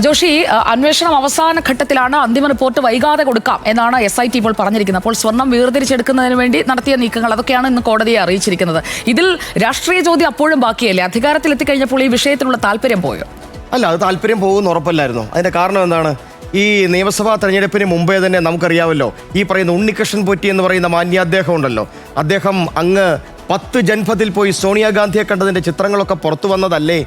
ജോഷി, അന്വേഷണം അവസാന ഘട്ടത്തിലാണ്. അന്തിമ റിപ്പോർട്ട് വൈകാതെ കൊടുക്കാം എന്നാണ് SIT ഇപ്പോൾ പറഞ്ഞിരിക്കുന്നത്. അപ്പോൾ സ്വർണം വേർതിരിച്ചെടുക്കുന്നതിന് വേണ്ടി നടത്തിയ നീക്കങ്ങൾ അതൊക്കെയാണ് ഇന്ന് കോടതിയെ അറിയിച്ചിരിക്കുന്നത്. ഇതിൽ രാഷ്ട്രീയ ചോദ്യം അപ്പോഴും ബാക്കിയല്ലേ? അധികാരത്തിലെത്തിക്കഴിഞ്ഞപ്പോൾ ഈ വിഷയത്തിലുള്ള താല്പര്യം പോയോ? അല്ല, അത് താല്പര്യം പോകുമെന്ന് ഉറപ്പല്ലായിരുന്നു. അതിന്റെ കാരണം എന്താണ്? ഈ നിയമസഭാ തെരഞ്ഞെടുപ്പിന് മുമ്പേ തന്നെ നമുക്കറിയാമല്ലോ, ഈ പറയുന്ന ഉണ്ണികൃഷ്ണൻ പോറ്റി എന്ന് പറയുന്ന മാന്യ അദ്ദേഹം ഉണ്ടല്ലോ, അദ്ദേഹം അങ്ങ് 10 ജൻപഥിൽ പോയി സോണിയാഗാന്ധിയെ കണ്ടതിന്റെ ചിത്രങ്ങളൊക്കെ പുറത്തു വന്നതല്ലേ?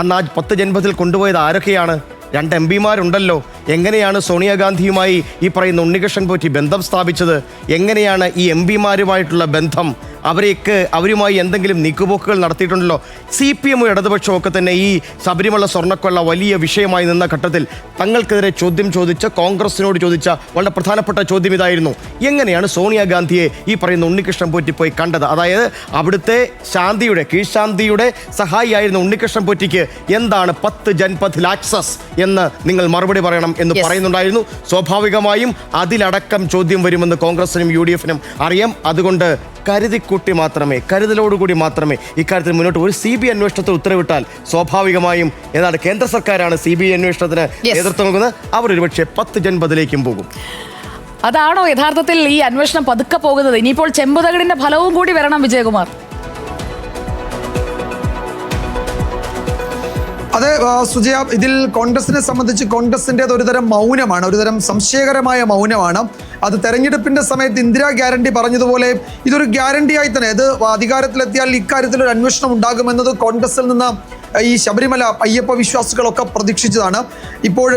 അന്ന് ആ 10 ജൻപഥിൽ കൊണ്ടുപോയത് ആരൊക്കെയാണ്? 2 MP മാരുണ്ടല്ലോ. എങ്ങനെയാണ് സോണിയാഗാന്ധിയുമായി ഈ പറയുന്ന ഉണ്ണികൃഷ്ണൻ പോറ്റി ബന്ധം സ്ഥാപിച്ചത്? എങ്ങനെയാണ് ഈ MP മാരുമായിട്ടുള്ള ബന്ധം? അവരുമായി എന്തെങ്കിലും നീക്കുപോക്കുകൾ നടത്തിയിട്ടുണ്ടല്ലോ. CPM ഇടതുപക്ഷവും ഒക്കെ തന്നെ ഈ ശബരിമല സ്വർണ്ണക്കൊള്ള വലിയ വിഷയമായി നിന്ന ഘട്ടത്തിൽ തങ്ങൾക്കെതിരെ ചോദ്യം ചോദിച്ച കോൺഗ്രസിനോട് ചോദിച്ച വളരെ പ്രധാനപ്പെട്ട ചോദ്യം ഇതായിരുന്നു: എങ്ങനെയാണ് സോണിയാഗാന്ധിയെ ഈ പറയുന്ന ഉണ്ണികൃഷ്ണൻ പോറ്റി പോയി കണ്ടത്? അതായത് അവിടുത്തെ കീഴ്ശാന്തിയുടെ സഹായിയായിരുന്ന ഉണ്ണികൃഷ്ണൻ പോറ്റിക്ക് എന്താണ് 10 ജൻപഥിൽ ആക്സസ് എന്ന് നിങ്ങൾ മറുപടി പറയണം എന്ന് പറയുന്നുണ്ടായിരുന്നു. സ്വാഭാവികമായും അതിലടക്കം ചോദ്യം വരുമെന്ന് കോൺഗ്രസിനും UDF-നും അറിയാം. അതുകൊണ്ട് കരുതലോടുകൂടി മാത്രമേ ഇക്കാര്യത്തിൽ മുന്നോട്ട് ഒരു CBI അന്വേഷണത്തിന് ഉത്തരവിട്ടാൽ സ്വാഭാവികമായും ഏതാണ് കേന്ദ്ര സർക്കാരാണ് CBI അന്വേഷണത്തിന് നേതൃത്വം നൽകുന്നത്. അവർ ഒരുപക്ഷെ 10 ജൻപഥിലേക്കും പോകും. അതാണോ യഥാർത്ഥത്തിൽ ഈ അന്വേഷണം പതുക്കെ പോകുന്നത്? ഇനിയിപ്പോൾ ചെമ്പുതകിടിന്റെ ഫലവും കൂടി വരണം വിജയകുമാർ. അതെ സുജയ, ഇതിൽ കോൺഗ്രസിനെ സംബന്ധിച്ച് കോൺഗ്രസിൻ്റെത് ഒരുതരം മൗനമാണ്, ഒരുതരം സംശയകരമായ മൗനമാണ്. അത് തെരഞ്ഞെടുപ്പിന്റെ സമയത്ത് ഇന്ദിരാ ഗ്യാരണ്ടി പറഞ്ഞതുപോലെ ഇതൊരു ഗ്യാരണ്ടിയായി തന്നെ ഇത് അധികാരത്തിലെത്തിയാൽ ഇക്കാര്യത്തിൽ ഒരു അന്വേഷണം ഉണ്ടാകുമെന്നത് കോൺഗ്രസിൽ നിന്ന് ഈ ശബരിമല അയ്യപ്പ വിശ്വാസികളൊക്കെ പ്രതീക്ഷിച്ചതാണ്. ഇപ്പോൾ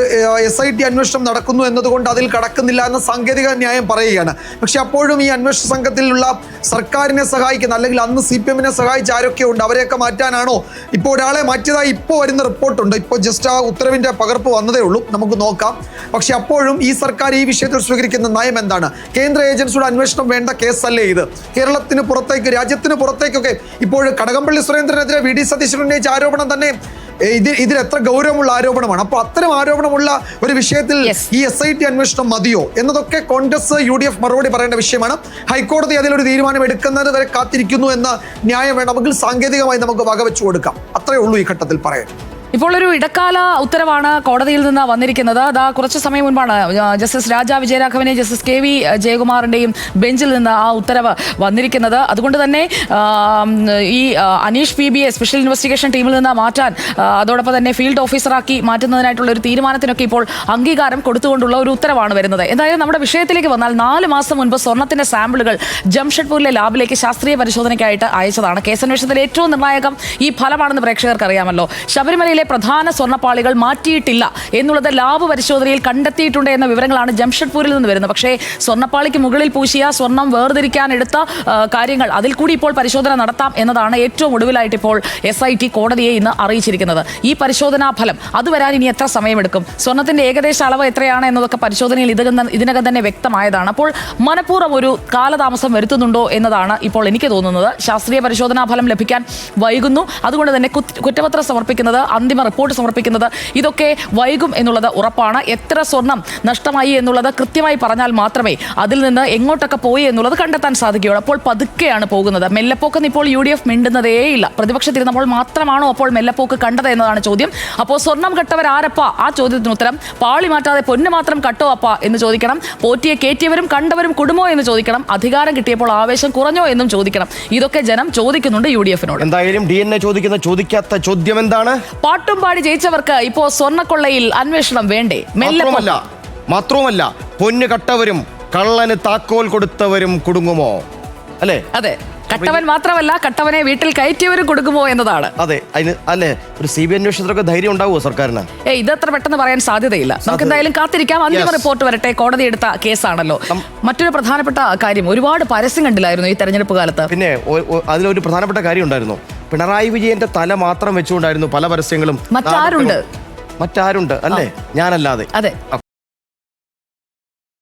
SIT അന്വേഷണം നടക്കുന്നു എന്നതുകൊണ്ട് അതിൽ കടക്കുന്നില്ല എന്ന സാങ്കേതിക ന്യായം പറയുകയാണ്. പക്ഷെ അപ്പോഴും ഈ അന്വേഷണ സംഘത്തിലുള്ള സർക്കാരിനെ സഹായിക്കുന്ന, അല്ലെങ്കിൽ അന്ന് CPM-നെ സഹായിച്ച ആരൊക്കെ ഉണ്ട്, അവരെയൊക്കെ മാറ്റാനാണോ? ഇപ്പോൾ ഒരാളെ മാറ്റിയതായി ഇപ്പോൾ വരുന്ന റിപ്പോർട്ടുണ്ട്. ഇപ്പോൾ ജസ്റ്റ് ആ ഉത്തരവിന്റെ പകർപ്പ് വന്നതേ ഉള്ളൂ, നമുക്ക് നോക്കാം. പക്ഷെ അപ്പോഴും ഈ സർക്കാർ ഈ വിഷയത്തിൽ സ്വീകരിക്കുന്ന നയം എന്താണ്? കേന്ദ്ര ഏജൻസിയുടെ അന്വേഷണം വേണ്ട കേസല്ലേ ഇത്? കേരളത്തിന് പുറത്തേക്ക്, രാജ്യത്തിന് പുറത്തേക്കൊക്കെ ഇപ്പോൾ കടകംപള്ളി സുരേന്ദ്രനെതിരെ VD സതീശൻ ഉന്നയിച്ച ആരോപണം തന്നെ ഇതിൽ എത്ര ഗൗരവമുള്ള ആരോപണമാണ്. അപ്പൊ അത്തരം ആരോപണമുള്ള ഒരു വിഷയത്തിൽ ഈ SIT അന്വേഷണം മതിയോ എന്നതൊക്കെ കോൺഗ്രസ് UDF മറുപടി പറയേണ്ട വിഷയമാണ്. ഹൈക്കോടതി അതിലൊരു തീരുമാനം എടുക്കുന്നത് വരെ കാത്തിരിക്കുന്നു എന്ന ന്യായം വേണമെങ്കിൽ സാങ്കേതികമായി നമുക്ക് വകവെച്ചു കൊടുക്കാം. അത്രയേ ഉള്ളൂ ഈ ഘട്ടത്തിൽ പറയാൻ. ഇപ്പോൾ ഒരു ഇടക്കാല ഉത്തരവാണ് കോടതിയിൽ നിന്ന് വന്നിരിക്കുന്നത്. അതാ കുറച്ച് സമയം മുൻപാണ് ജസ്റ്റിസ് രാജ വിജയരാഘവനെയും ജസ്റ്റിസ് KV ജയകുമാറിന്റെയും ബെഞ്ചിൽ നിന്ന് ആ ഉത്തരവ് വന്നിരിക്കുന്നത്. അതുകൊണ്ട് തന്നെ ഈ അനീഷ് PBയെ സ്പെഷ്യൽ ഇൻവെസ്റ്റിഗേഷൻ ടീമിൽ നിന്ന് മാറ്റാൻ, അതോടൊപ്പം തന്നെ ഫീൽഡ് ഓഫീസറാക്കി മാറ്റുന്നതിനായിട്ടുള്ള ഒരു തീരുമാനത്തിനൊക്കെ ഇപ്പോൾ അംഗീകാരം കൊടുത്തുകൊണ്ടുള്ള ഒരു ഉത്തരവാണ് വരുന്നത്. എന്തായാലും നമ്മുടെ വിഷയത്തിലേക്ക് വന്നാൽ 4 മാസം മുൻപ് സ്വർണ്ണത്തിന്റെ സാമ്പിളുകൾ ജംഷഡ്പൂരിലെ ലാബിലേക്ക് ശാസ്ത്രീയ പരിശോധനയ്ക്കായിട്ട് അയച്ചതാണ്. കേസന്വേഷണത്തിൽ ഏറ്റവും നിർണായകം ഈ ഫലമാണെന്ന് പ്രേക്ഷകർക്ക് അറിയാമല്ലോ. ശബരിമലയിലെ പ്രധാന സ്വർണ്ണപ്പാളികൾ മാറ്റിയിട്ടില്ല എന്നുള്ളത് ലാബ് പരിശോധനയിൽ കണ്ടെത്തിയിട്ടുണ്ട് എന്ന വിവരങ്ങളാണ് ജംഷഡ്പൂരിൽ നിന്ന് വരുന്നത്. പക്ഷേ സ്വർണ്ണപ്പാളിക്ക് മുകളിൽ പൂശിയ സ്വർണം വേർതിരിക്കാൻ എടുത്ത കാര്യങ്ങൾ, അതിൽ കൂടി ഇപ്പോൾ പരിശോധന നടത്താം എന്നതാണ് ഏറ്റവും ഒടുവിലായിട്ട് ഇപ്പോൾ SIT കോടതിയെ ഇന്ന് അറിയിച്ചിരിക്കുന്നത്. ഈ പരിശോധനാ ഫലം അത് വരാൻ ഇനി എത്ര സമയമെടുക്കും? സ്വർണത്തിന്റെ ഏകദേശ അളവ് എത്രയാണ് എന്നതൊക്കെ പരിശോധനയിൽ ഇതിനകം തന്നെ വ്യക്തമായതാണ്. അപ്പോൾ മനഃപൂർവ്വം ഒരു കാലതാമസം വരുത്തുന്നുണ്ടോ എന്നതാണ് ഇപ്പോൾ എനിക്ക് തോന്നുന്നത്. ശാസ്ത്രീയ പരിശോധനാ ഫലം ലഭിക്കാൻ വൈകുന്നു. അതുകൊണ്ട് തന്നെ കുറ്റപത്രം സമർപ്പിക്കുന്നത്, അന്തിമ റിപ്പോർട്ട് സമർപ്പിക്കുന്നത്, ഇതൊക്കെ വൈകും എന്നുള്ളത് ഉറപ്പാണ്. എത്ര സ്വർണം നഷ്ടമായി എന്നുള്ളത് കൃത്യമായി പറഞ്ഞാൽ മാത്രമേ അതിൽ നിന്ന് എങ്ങോട്ടൊക്കെ പോയി എന്നുള്ളത് കണ്ടെത്താൻ സാധിക്കുകയുള്ളൂ. അപ്പോൾ പതുക്കെയാണ് പോകുന്നത്. മെല്ലപ്പോക്കെന്ന് ഇപ്പോൾ UDF മിണ്ടുന്നതേയില്ല. പ്രതിപക്ഷത്തിരുന്നപ്പോൾ മാത്രമാണോ അപ്പോൾ മെല്ലപ്പോക്ക് കണ്ടത് എന്നതാണ് ചോദ്യം. അപ്പോൾ സ്വർണം കട്ടവരാരപ്പ? ആ ചോദ്യത്തിന് ഉത്തരം പാളി മാറ്റാതെ പൊന്ന് മാത്രം കട്ടോ അപ്പ എന്ന് ചോദിക്കണം. പോറ്റിയെ കയറ്റിയവരും കണ്ടവരും കുടുമോ എന്ന് ചോദിക്കണം. അധികാരം കിട്ടിയപ്പോൾ ആവേശം കുറഞ്ഞോ എന്നും ചോദിക്കണം. ഇതൊക്കെ ജനം ചോദിക്കുന്നുണ്ട് UDF-നോട്. എന്തായാലും DNA ചോദിക്കാത്ത ചോദ്യം എന്താണ്? പാട്ടും പാടി ജയിച്ചവർക്ക് ഇപ്പോ സ്വർണ്ണക്കൊള്ളയിൽ അന്വേഷണം വേണ്ടേ? മാത്രവുമല്ല പൊന്ന് കട്ടവരും കള്ളന് താക്കോൽ കൊടുത്തവരും കുടുങ്ങുമോ? അല്ലേ? അതെ, കട്ടവൻ മാത്രമല്ല, കട്ടവനെ വീട്ടിൽ കയറ്റിയവരും കൊടുക്കുമോ എന്നതാണ്. അതെ, അതിന് അല്ലേ ഒരു CBI അന്വേഷണത്തിലൊക്കെ ധൈര്യം ഉണ്ടാവുമോ സർക്കാരിന്? ഇതത്ര പെട്ടെന്ന് പറയാൻ സാധ്യതയില്ല. നമുക്ക് എന്തായാലും കാത്തിരിക്കാം. അന്തിമ റിപ്പോർട്ട് വരട്ടെ. കോടതി എടുത്ത കേസാണല്ലോ. മറ്റൊരു പ്രധാനപ്പെട്ട കാര്യം, ഒരുപാട് പരസ്യം കണ്ടില്ലായിരുന്നു ഈ തെരഞ്ഞെടുപ്പ് കാലത്ത്? പിന്നെ അതിലൊരു പ്രധാനപ്പെട്ട കാര്യം ഉണ്ടായിരുന്നു. പിണറായി വിജയന്റെ തല മാത്രം വെച്ചുകൊണ്ടായിരുന്നു പല പരസ്യങ്ങളും. മറ്റാരുണ്ട് അല്ലേ? ഞാനല്ലാതെ. അതെ.